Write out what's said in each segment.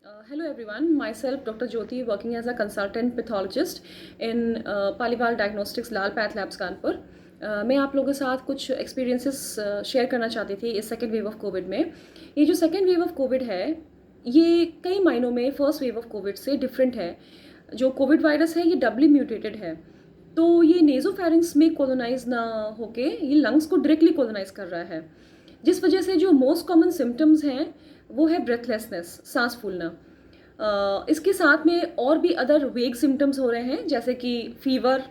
Hello everyone, myself Dr. Jyoti working as a consultant pathologist in Paliwal Diagnostics Lal Path Labs Kanpur. मैं आप लोगों के साथ कुछ एक्सपीरियंसेस शेयर करना चाहती थी इस सेकेंड वेव ऑफ कोविड में। ये जो सेकेंड वेव ऑफ कोविड है, ये कई मायनों में फर्स्ट वेव ऑफ कोविड से डिफरेंट है। जो कोविड वायरस है ये डबली म्यूटेटेड है, तो ये नेजोफेरिंग्स में कॉलोनाइज ना होके ये लंग्स को डायरेक्टली कॉलोनाइज कर रहा है, जिस वजह से जो मोस्ट कॉमन सिम्टम्स हैं वो है ब्रेथलेसनेस, सांस फूलना। इसके साथ में और भी अदर वेग सिम्टम्स हो रहे हैं, जैसे कि फीवर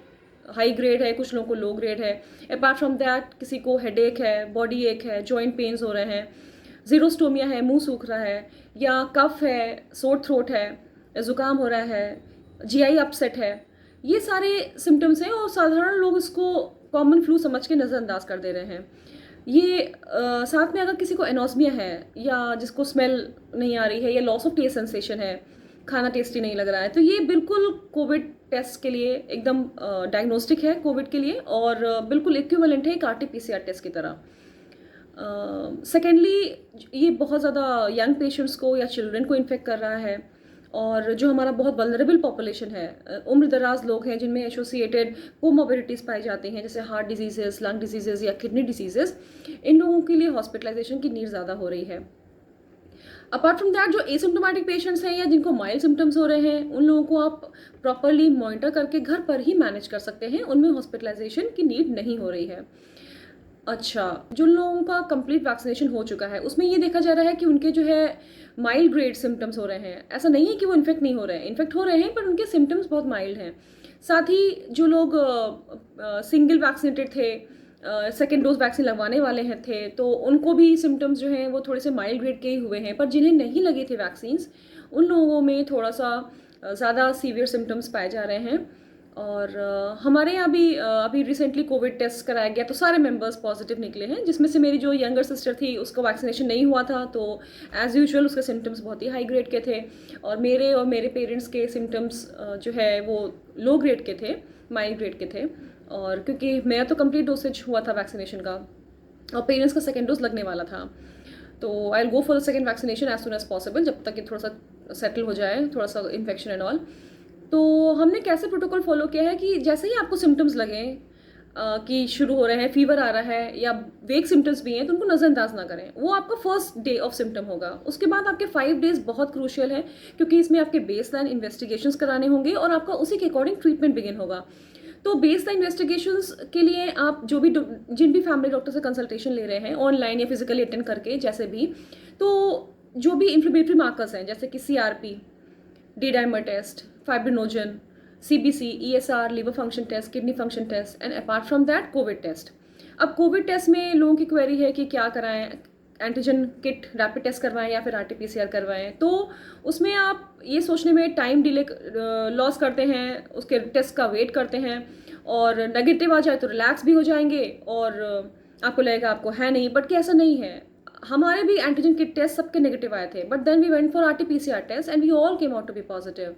हाई ग्रेड है, कुछ लोगों को लो ग्रेड है। अपार्ट फ्रॉम दैट किसी को हेडेक है, बॉडी एक है, जॉइंट पेन्स हो रहे हैं, जीरोस्टोमिया है, मुंह सूख रहा है, या कफ है, सोर थ्रोट है, ज़ुकाम हो रहा है, जीआई अपसेट है। ये सारे सिम्टम्स हैं और साधारण लोग इसको कॉमन फ्लू समझ के नज़रअंदाज कर दे रहे हैं। ये साथ में अगर किसी को एनोस्मिया है, या जिसको स्मेल नहीं आ रही है, या लॉस ऑफ टेस्ट सेंसेशन है, खाना टेस्टी नहीं लग रहा है, तो ये बिल्कुल कोविड टेस्ट के लिए एकदम डायग्नोस्टिक है कोविड के लिए, और बिल्कुल इक्विवेलेंट है एक आरटीपीसीआर टेस्ट की तरह। सेकेंडली, ये बहुत ज़्यादा यंग पेशेंट्स को या चिल्ड्रन को इन्फेक्ट कर रहा है, और जो हमारा बहुत वल्नरेबल पॉपुलेशन है, उम्र दराज लोग हैं जिनमें एसोसिएटेड कोमोबिडिटीज़ पाई जाती हैं, जैसे हार्ट डिजीजेस, लंग डिजीजेस या किडनी डिजीजेस, इन लोगों के लिए हॉस्पिटलाइजेशन की नीड ज़्यादा हो रही है। अपार्ट फ्रॉम दैट, जो एसिम्टोमेटिक पेशेंट्स हैं या जिनको माइल्ड सिम्टम्स हो रहे हैं, उन लोगों को आप प्रॉपरली मॉनिटर करके घर पर ही मैनेज कर सकते हैं, उनमें हॉस्पिटलाइजेशन की नीड नहीं हो रही है। अच्छा, जिन लोगों का कंप्लीट वैक्सीनेशन हो चुका है, उसमें ये देखा जा रहा है कि उनके जो है माइल्ड ग्रेड सिम्टम्स हो रहे हैं। ऐसा नहीं है कि वो इन्फेक्ट नहीं हो रहे हैं, इन्फेक्ट हो रहे हैं, पर उनके सिम्टम्स बहुत माइल्ड हैं। साथ ही जो लोग सिंगल वैक्सीनेटेड थे, सेकेंड डोज वैक्सीन लगवाने वाले हैं थे, तो उनको भी सिम्टम्स जो हैं वो थोड़े से माइल्ड ग्रेड के ही हुए हैं। पर जिन्हें नहीं लगे थे वैक्सीन्स, उन लोगों में थोड़ा सा ज़्यादा सीवियर सिम्टम्स पाए जा रहे हैं। और हमारे यहाँ भी अभी रिसेंटली कोविड टेस्ट कराया गया, तो सारे मेंबर्स पॉजिटिव निकले हैं, जिसमें से मेरी जो यंगर सिस्टर थी उसको वैक्सीनेशन नहीं हुआ था, तो एज़ यूजुअल उसके सिम्टम्स बहुत ही हाई ग्रेड के थे, और मेरे पेरेंट्स के सिम्टम्स जो है वो लो ग्रेड के थे, माइल्ड ग्रेड के थे। और क्योंकि मेरा तो कंप्लीट डोसेज हुआ था वैक्सीनेशन का, और पेरेंट्स का सेकेंड डोज लगने वाला था, तो I will go for the second vaccination as soon as possible, जब तक ये थोड़ा सा सेटल हो जाए, थोड़ा सा इन्फेक्शन एंड ऑल। तो हमने कैसे प्रोटोकॉल फॉलो किया है कि जैसे ही आपको सिम्टम्स लगें कि शुरू हो रहे हैं, फीवर आ रहा है या वेग सिम्टम्स भी हैं, तो उनको नज़रअंदाज ना करें। वो आपका फर्स्ट डे ऑफ सिम्टम होगा। उसके बाद आपके 5 डेज बहुत क्रूशियल हैं, क्योंकि इसमें आपके बेसलाइन इन्वेस्टिगेशंस कराने होंगे और आपका उसी के अकॉर्डिंग ट्रीटमेंट बिगिन होगा। तो बेसलाइन इन्वेस्टिगेशंस के लिए आप जिन भी फैमिली डॉक्टर से कंसल्टेशन ले रहे हैं, ऑनलाइन या फिजिकली अटेंड करके, जैसे भी, तो जो भी इन्फ्लेमेटरी मार्कर्स हैं, जैसे कि CRP, D dimer test, fibrinogen, CBC, ESR, liver function test, kidney function test, and apart from that COVID test. अब कोविड टेस्ट में लोगों की क्वेरी है कि क्या कराएं, एंटीजन किट रैपिड टेस्ट करवाएं या फिर आरटीपीसीआर करवाएं। तो उसमें आप ये सोचने में टाइम डिले लॉस करते हैं, उसके टेस्ट का वेट करते हैं, और नेगेटिव आ जाए तो रिलैक्स भी हो जाएंगे, और आपको लगेगा आपको है नहीं, बट कि ऐसा नहीं है। हमारे भी एंटीजन किट टेस्ट सबके नेगेटिव आए थे, but then we went for RTPCR test and we all came out to be positive.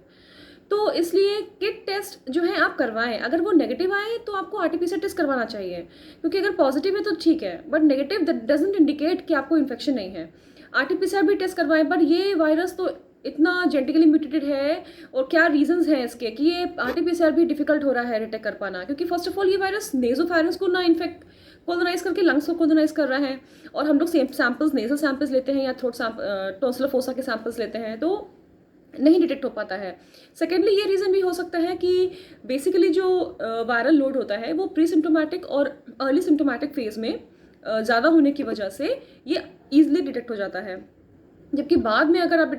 तो इसलिए किट टेस्ट जो है आप करवाएं। अगर वो नेगेटिव आए तो आपको आरटीपीसीआर टेस्ट करवाना चाहिए, क्योंकि अगर पॉजिटिव है तो ठीक है, but negative that doesn't indicate कि आपको इन्फेक्शन नहीं है। आरटीपीसीआर भी टेस्ट करवाएं, बट ये वायरस तो इतना जेनेटिकली म्यूटेटेड है, और क्या रीजंस हैं इसके कि ये आरटीपीसीआर भी डिफिकल्ट हो रहा है डिटेक्ट कर पाना, क्योंकि फर्स्ट ऑफ ऑल ये वायरस नेजोफेरिंग्स को ना इन्फेक्ट कॉलोनाइज करके लंग्स को कॉलोनाइज कर रहा है, और हम लोग सैंपल्स नेजल सैंपल्स लेते हैं या थ्रोट टॉन्सिलर फोसा के सैंपल्स लेते हैं, तो नहीं डिटेक्ट हो पाता है। सेकेंडली, ये रीज़न भी हो सकता है कि बेसिकली जो वायरल लोड होता है वो प्री सिम्टोमेटिक और अर्ली सिम्टोमेटिक फेज में ज़्यादा होने की वजह से ये ईजिली डिटेक्ट हो जाता है, जबकि बाद में अगर आप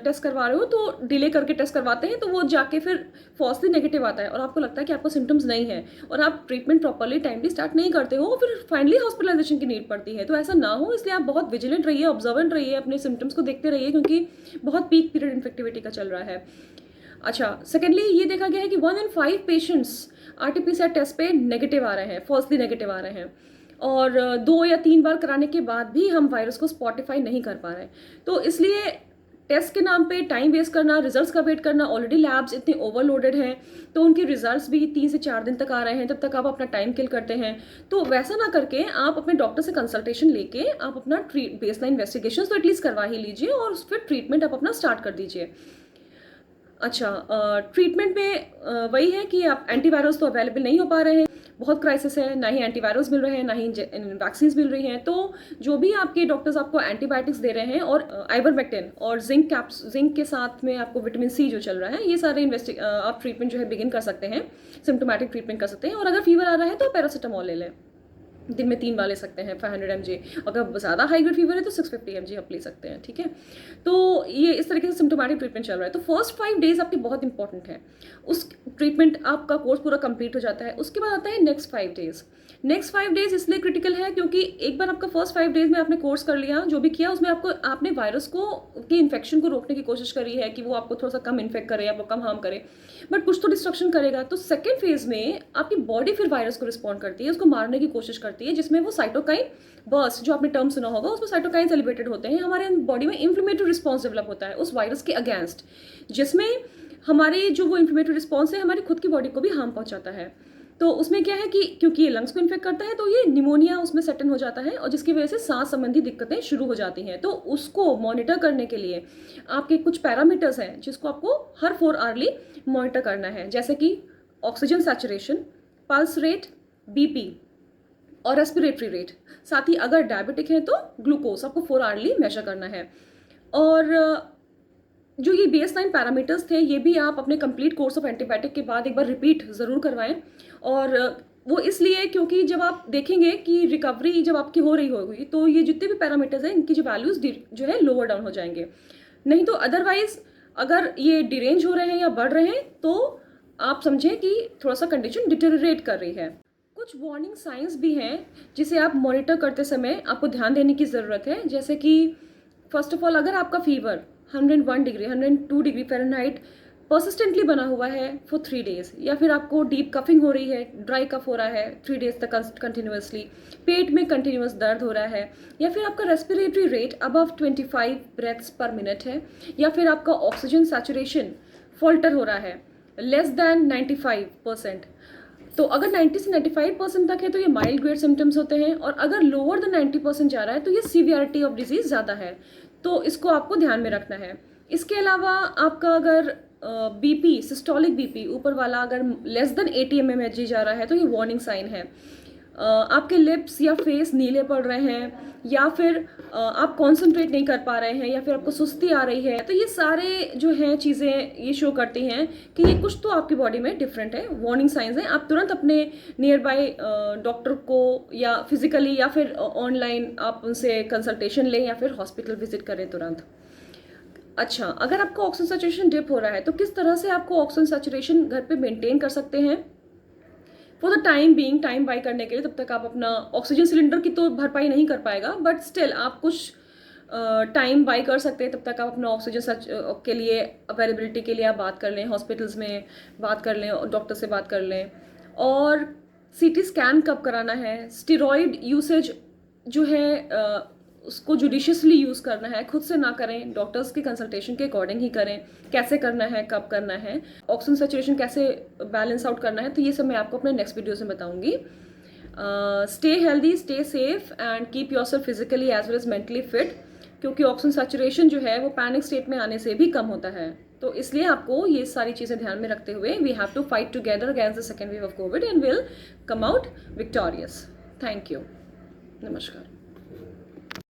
टेस्ट करवा रहे हो तो डिले करके टेस्ट करवाते हैं, तो वो जाके फिर फॉल्सली नेगेटिव आता है और आपको लगता है कि आपको सिम्टम्स नहीं है, और आप ट्रीटमेंट प्रॉपरली टाइमली स्टार्ट नहीं करते हो, फिर फाइनली हॉस्पिटलाइजेशन की नीड पड़ती है। तो ऐसा ना हो, इसलिए आप बहुत विजिलेंट रहिए, ऑब्जर्वेंट रहिए, अपने सिम्टम्स को देखते रहिए, क्योंकि बहुत पीक पीरियड इन्फेक्टिविटी का चल रहा है। अच्छा, सेकेंडली, ये देखा गया है कि 1 in 5 पेशेंट्स आरटीपीसीआर टेस्ट पे नेगेटिव आ रहे हैं, फॉल्सली नेगेटिव आ रहे हैं, और 2 या 3 बार कराने के बाद भी हम वायरस को स्पॉटिफाई नहीं कर पा रहे हैं। तो इसलिए टेस्ट के नाम पे टाइम वेस्ट करना, रिजल्ट्स का वेट करना, ऑलरेडी लैब्स इतने ओवरलोडेड हैं, तो उनके रिजल्ट्स भी 3 से 4 दिन तक आ रहे हैं, तब तक आप अपना टाइम किल करते हैं। तो वैसा ना करके आप अपने डॉक्टर से कंसल्टेशन लेके आप अपना बेसलाइन इन्वेस्टिगेशन तो एटलीस्ट करवा ही लीजिए और फिर ट्रीटमेंट आप अपना स्टार्ट कर दीजिए। अच्छा, ट्रीटमेंट में वही है कि आप एंटीवायरस तो अवेलेबल नहीं हो पा रहे हैं, बहुत क्राइसिस है, ना ही एंटीवायरस मिल रहे हैं, ना ही वैक्सीन मिल रही हैं। तो जो भी आपके डॉक्टर्स आपको एंटीबायोटिक्स दे रहे हैं और आइवरमेक्टिन और जिंक के साथ में आपको विटामिन सी जो चल रहा है, ये सारे आप ट्रीटमेंट जो है बिगिन कर सकते हैं, सिम्टोमेटिक ट्रीटमेंट कर सकते हैं। और अगर फीवर आ रहा है तो पैरासीटामोल ले लें, दिन में 3 बार ले सकते हैं 500 mg। अगर ज़्यादा हाई ग्रेड फीवर है तो 650 mg आप ले सकते हैं, ठीक है। तो ये इस तरीके से सिम्टोमेटिक ट्रीटमेंट चल रहा है। तो फर्स्ट 5 डेज आपके बहुत इंपॉर्टेंट है, उस ट्रीटमेंट आपका कोर्स पूरा कंप्लीट हो जाता है। उसके बाद आता है नेक्स्ट 5 डेज। नेक्स्ट 5 डेज इसलिए क्रिटिकल है क्योंकि एक बार आपका फर्स्ट 5 डेज में आपने कोर्स कर लिया, जो भी किया उसमें आपने वायरस को की इन्फेक्शन को रोकने की कोशिश करी है कि वो आपको थोड़ा सा कम इन्फेक्ट करे या वो कम हार्म करे, बट कुछ तो डिस्ट्रक्शन करेगा। तो सेकेंड फेज में आपकी बॉडी फिर वायरस को रिस्पॉन्ड करती है, उसको मारने की कोशिश करती है, जिसमें वो साइटोकाइन बर्स्ट, जो आपने टर्म सुना होगा, उसमें साइटोकाइन एलिवेटेड होते हैं, हमारे बॉडी में इन्फ्लेमेटरी रिस्पॉन्स डेवलप होता है उस वायरस के अगेंस्ट, जिसमें हमारी जो वो इन्फ्लेमेटरी रिस्पॉन्स है हमारी खुद की बॉडी को भी हार्म पहुंचाता है। तो उसमें क्या है कि क्योंकि ये लंग्स को इन्फेक्ट करता है तो ये निमोनिया उसमें सेट इन हो जाता है और जिसकी वजह से सांस संबंधी दिक्कतें शुरू हो जाती हैं। तो उसको मॉनिटर करने के लिए आपके कुछ पैरामीटर्स हैं जिसको आपको हर 4 आवरली मॉनिटर करना है, जैसे कि oxygen saturation, pulse rate, BP और रेस्पिरेटरी रेट। साथ ही अगर डायबिटिक है तो ग्लूकोज आपको 4 आवरली मेजर करना है। और जो ये बेसलाइन पैरामीटर्स थे ये भी आप अपने कंप्लीट कोर्स ऑफ एंटीबायोटिक के बाद एक बार रिपीट ज़रूर करवाएं। और वो इसलिए क्योंकि जब आप देखेंगे कि रिकवरी जब आपकी हो रही होगी तो ये जितने भी पैरामीटर्स हैं इनकी जो वैल्यूज़ जो है लोअर डाउन हो जाएंगे। नहीं तो अदरवाइज अगर ये डिरेंज हो रहे हैं या बढ़ रहे हैं तो आप समझें कि थोड़ा सा कंडीशन डिटेरियोरेट कर रही है। कुछ वार्निंग साइंस भी हैं जिसे आप मॉनिटर करते समय आपको ध्यान देने की ज़रूरत है, जैसे कि फर्स्ट ऑफ ऑल अगर आपका fever 101 degree 102 degree Fahrenheit persistently बना हुआ है फॉर 3 डेज, या फिर आपको डीप कफिंग हो रही है, ड्राई कफ हो रहा है 3 डेज तक कंटिन्यूसली, पेट में कंटिन्यूस दर्द हो रहा है, या फिर आपका रेस्पिरेटरी रेट अबव 25 ब्रेथ्स पर मिनट है, या फिर आपका ऑक्सीजन सैचुरेशन फॉल्टर हो रहा है लेस दैन 95%। तो अगर 90 से 95% तक है तो ये माइल्ड ग्रेड सिम्टम्स होते हैं, और अगर लोअर देन 90% जा रहा है तो ये सीवियरिटी ऑफ डिजीज़ ज़्यादा है, तो इसको आपको ध्यान में रखना है। इसके अलावा आपका अगर बीपी, सिस्टोलिक बीपी ऊपर वाला अगर लेस देन 80 mmHg जा रहा है तो ये वार्निंग साइन है। आपके लिप्स या फेस नीले पड़ रहे हैं, या फिर आप कॉन्सेंट्रेट नहीं कर पा रहे हैं, या फिर आपको सुस्ती आ रही है, तो ये सारे जो हैं चीज़ें ये शो करती हैं कि ये कुछ तो आपकी बॉडी में डिफरेंट है, वार्निंग साइंस हैं। आप तुरंत अपने नियर बाय डॉक्टर को या फिजिकली या फिर ऑनलाइन आप उनसे कंसल्टेशन लें या फिर हॉस्पिटल विजिट करें तुरंत। अच्छा, अगर आपका ऑक्सीजन सैचुरेशन डिप हो रहा है तो किस तरह से आपको ऑक्सीजन सैचुरेशन घर पे मेंटेन कर सकते हैं for the time being, time by करने के लिए। तब तक आप अपना ऑक्सीजन सिलेंडर की तो भरपाई नहीं कर पाएगा, बट स्टिल आप कुछ टाइम बाई कर सकते हैं। तब तक आप अपना ऑक्सीजन के लिए अवेलेबिलिटी के लिए आप बात कर लें, हॉस्पिटल्स में बात कर लें, डॉक्टर से बात कर लें। और सीटी स्कैन कब कराना है, स्टेरॉइड यूसेज जो है उसको जुडिशियसली यूज़ करना है, खुद से ना करें, डॉक्टर्स के कंसल्टेशन के अकॉर्डिंग ही करें, कैसे करना है, कब करना है, ऑक्सीजन सैचुरेशन कैसे बैलेंस आउट करना है, तो ये सब मैं आपको अपने नेक्स्ट वीडियो में बताऊंगी। Stay healthy, stay safe and keep yourself physically as well as mentally fit, क्योंकि ऑक्सीजन सैचुरेशन जो है वो पैनिक स्टेट में आने से भी कम होता है। तो इसलिए आपको ये सारी चीज़ें ध्यान में रखते हुए we have to fight together against the second wave of COVID and will come out victorious. Thank you, नमस्कार।